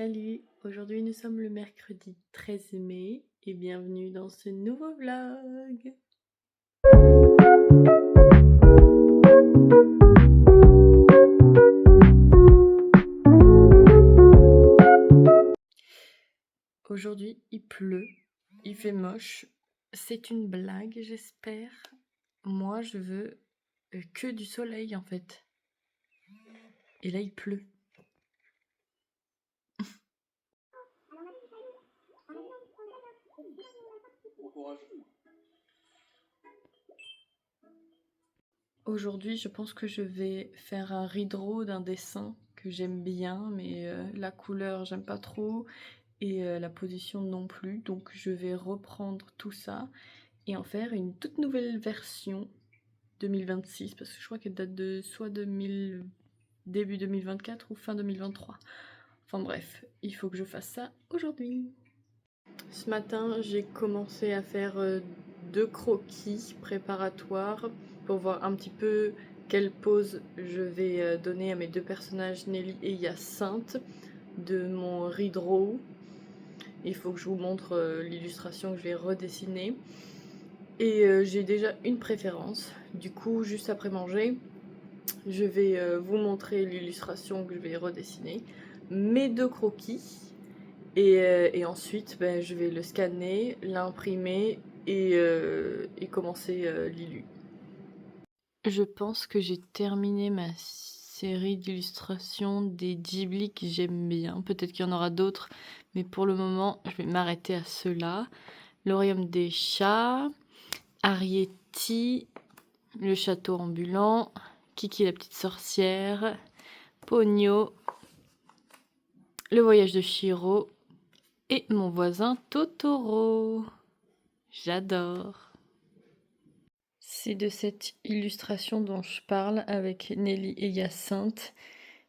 Salut, aujourd'hui nous sommes le mercredi 13 mai et bienvenue dans ce nouveau vlog. Aujourd'hui il pleut, il fait moche, c'est une blague j'espère. Moi je veux que du soleil en fait. Et là il pleut. Aujourd'hui, je pense que je vais faire un redraw d'un dessin que j'aime bien, mais la couleur, j'aime pas trop, et la position non plus. Donc, je vais reprendre tout ça et en faire une toute nouvelle version 2026, parce que je crois qu'elle date de soit début 2024 ou fin 2023. Enfin bref, il faut que je fasse ça aujourd'hui. Ce matin, j'ai commencé à faire 2 croquis préparatoires pour voir un petit peu quelle pose je vais donner à mes 2 personnages, Nelly et Hyacinthe, de mon redraw. Il faut que je vous montre l'illustration que je vais redessiner. Et j'ai déjà une préférence. Du coup, juste après manger, je vais vous montrer l'illustration que je vais redessiner. Mes 2 croquis. Et ensuite, je vais le scanner, l'imprimer et commencer l'ILU. Je pense que j'ai terminé ma série d'illustrations des Ghibli que j'aime bien. Peut-être qu'il y en aura d'autres, mais pour le moment, je vais m'arrêter à ceux-là. Le royaume des chats, Arrietty, le château ambulant, Kiki la petite sorcière, Ponyo, le voyage de Chihiro, et mon voisin Totoro. J'adore. C'est de cette illustration dont je parle avec Nelly et Hyacinthe.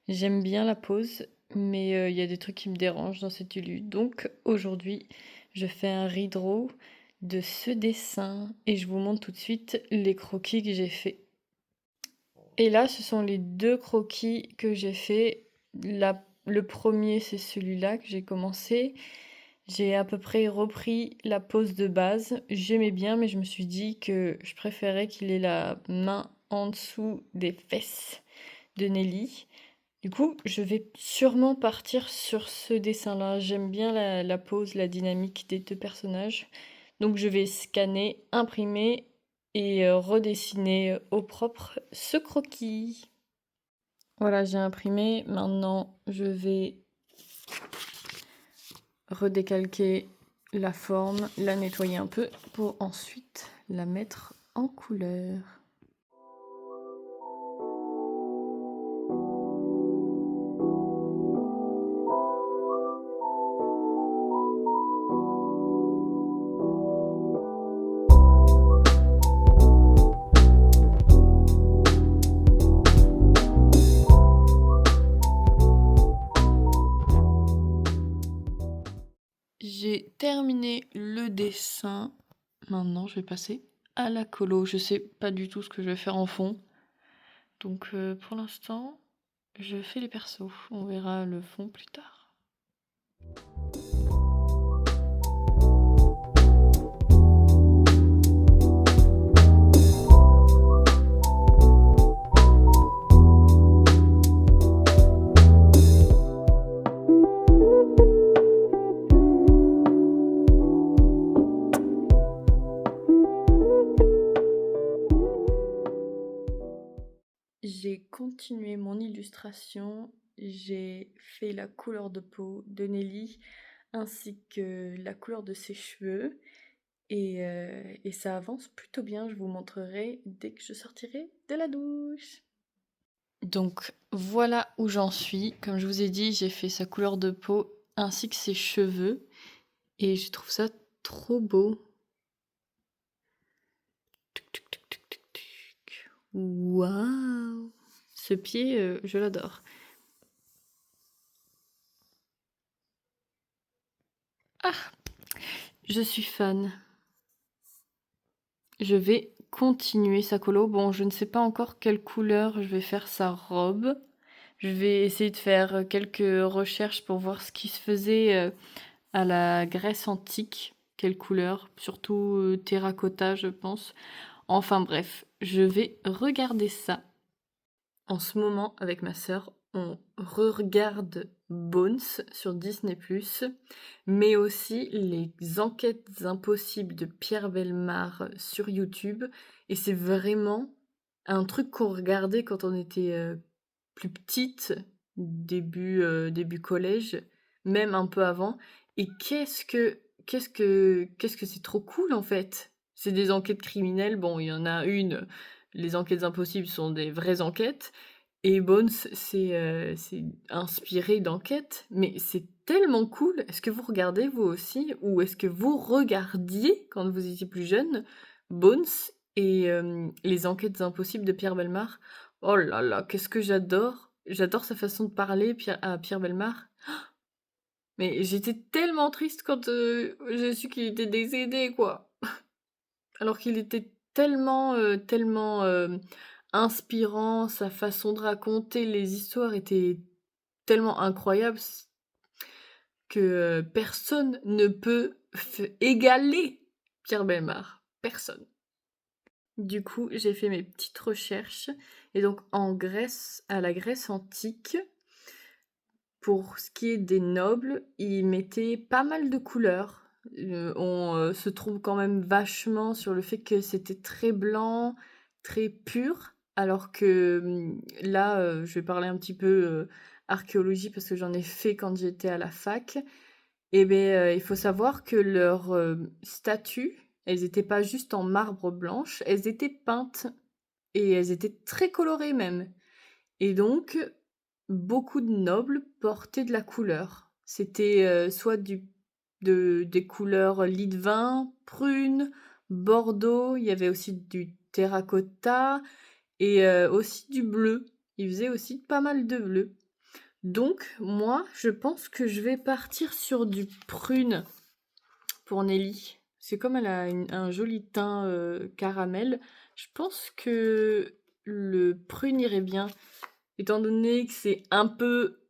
J'aime bien la pose, mais il y a des trucs qui me dérangent dans cette illu. Donc aujourd'hui, je fais un redraw de ce dessin et je vous montre tout de suite les croquis que j'ai faits. Et là, ce sont les 2 croquis que j'ai faits. Le premier, c'est celui-là que j'ai commencé. J'ai à peu près repris la pose de base. J'aimais bien, mais je me suis dit que je préférais qu'il ait la main en dessous des fesses de Nelly. Du coup, je vais sûrement partir sur ce dessin-là. J'aime bien la pose, la dynamique des 2 personnages. Donc je vais scanner, imprimer et redessiner au propre ce croquis. Voilà, j'ai imprimé. Maintenant, je vais redécalquer la forme, la nettoyer un peu pour ensuite la mettre en couleur. J'ai terminé le dessin. Maintenant, je vais passer à la colo. Je sais pas du tout ce que je vais faire en fond. Donc pour l'instant, je fais les persos. On verra le fond plus tard. J'ai continué mon illustration, j'ai fait la couleur de peau de Nelly ainsi que la couleur de ses cheveux et ça avance plutôt bien, je vous montrerai dès que je sortirai de la douche. Donc voilà où j'en suis, comme je vous ai dit j'ai fait sa couleur de peau ainsi que ses cheveux et je trouve ça trop beau. Waouh! Ce pied, je l'adore. Ah! Je suis fan. Je vais continuer sa colo. Bon, je ne sais pas encore quelle couleur je vais faire sa robe. Je vais essayer de faire, quelques recherches pour voir ce qui se faisait, à la Grèce antique. Quelle couleur? Surtout, terracotta, je pense. Enfin bref, je vais regarder ça. En ce moment, avec ma sœur, on re-regarde Bones sur Disney+, mais aussi les enquêtes impossibles de Pierre Bellemare sur YouTube. Et c'est vraiment un truc qu'on regardait quand on était plus petite, début collège, même un peu avant. Et qu'est-ce que c'est trop cool en fait. C'est des enquêtes criminelles. Bon, il y en a une. Les enquêtes impossibles sont des vraies enquêtes. Et Bones, c'est inspiré d'enquêtes, mais c'est tellement cool. Est-ce que vous regardez vous aussi, ou est-ce que vous regardiez quand vous étiez plus jeune Bones et les enquêtes impossibles de Pierre Bellemare? Oh là là, qu'est-ce que j'adore! J'adore sa façon de parler, à Pierre Bellemare. Mais j'étais tellement triste quand j'ai su qu'il était décédé, quoi. Alors qu'il était tellement inspirant, sa façon de raconter les histoires était tellement incroyable que personne ne peut égaler Pierre Bellemare. Personne. Du coup, j'ai fait mes petites recherches. Et donc, en Grèce, à la Grèce antique, pour ce qui est des nobles, ils mettaient pas mal de couleurs. On se trouve quand même vachement sur le fait que c'était très blanc, très pur, alors que là, je vais parler un petit peu archéologie parce que j'en ai fait quand j'étais à la fac. Et bien, il faut savoir que leurs statues, elles étaient pas juste en marbre blanche, elles étaient peintes et elles étaient très colorées même. Et donc, beaucoup de nobles portaient de la couleur. C'était soit des couleurs lit de vin, prune, bordeaux, il y avait aussi du terracotta et aussi du bleu. Ils faisaient aussi pas mal de bleu. Donc, moi, je pense que je vais partir sur du prune pour Nelly. C'est comme elle a un joli teint caramel. Je pense que le prune irait bien, étant donné que c'est un peu,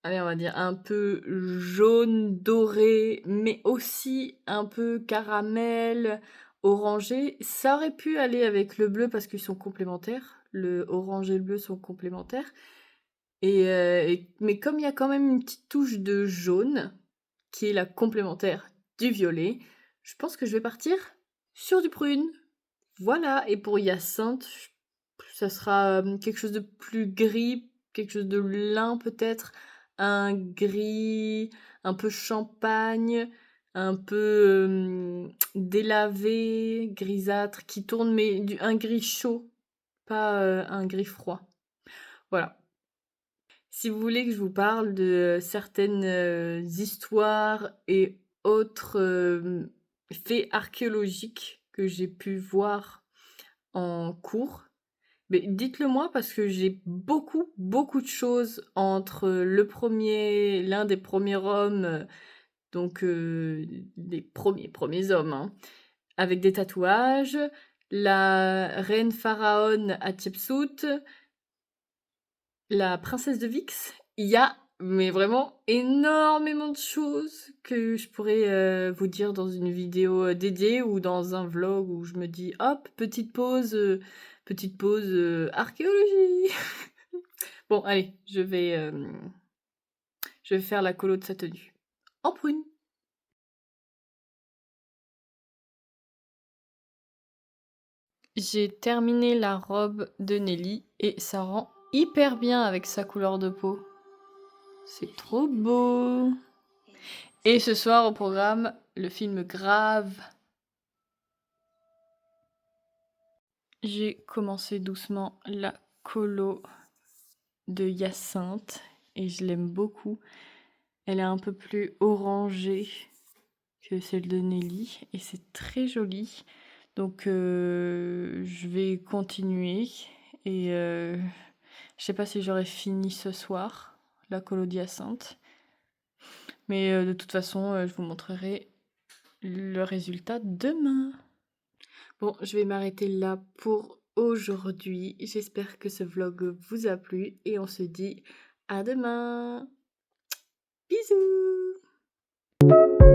allez, on va dire un peu jaune doré, mais aussi un peu caramel, orangé. Ça aurait pu aller avec le bleu parce qu'ils sont complémentaires. Le orange et le bleu sont complémentaires. Mais comme il y a quand même une petite touche de jaune, qui est la complémentaire du violet, je pense que je vais partir sur du prune. Voilà, et pour Hyacinthe, ça sera quelque chose de plus gris, quelque chose de lin peut-être, un gris un peu champagne, un peu délavé, grisâtre, qui tourne, mais un gris chaud, pas un gris froid. Voilà. Si vous voulez que je vous parle de certaines histoires et autres faits archéologiques que j'ai pu voir en cours, mais dites-le moi parce que j'ai beaucoup, beaucoup de choses entre l'un des premiers hommes, donc des premiers hommes, hein, avec des tatouages, la reine pharaon Hatshepsut, la princesse de Vix. Il y a mais vraiment énormément de choses que je pourrais vous dire dans une vidéo dédiée ou dans un vlog où je me dis hop, petite pause archéologie. Bon, allez, je vais faire la colo de sa tenue. En prune. J'ai terminé la robe de Nelly et ça rend hyper bien avec sa couleur de peau. C'est trop beau. Et ce soir au programme, le film Grave. J'ai commencé doucement la colo de Hyacinthe et je l'aime beaucoup. Elle est un peu plus orangée que celle de Nelly et c'est très joli. Donc je vais continuer et je sais pas si j'aurai fini ce soir la colo d'Hyacinthe. Mais de toute façon, je vous montrerai le résultat demain. Bon, je vais m'arrêter là pour aujourd'hui. J'espère que ce vlog vous a plu et on se dit à demain. Bisous!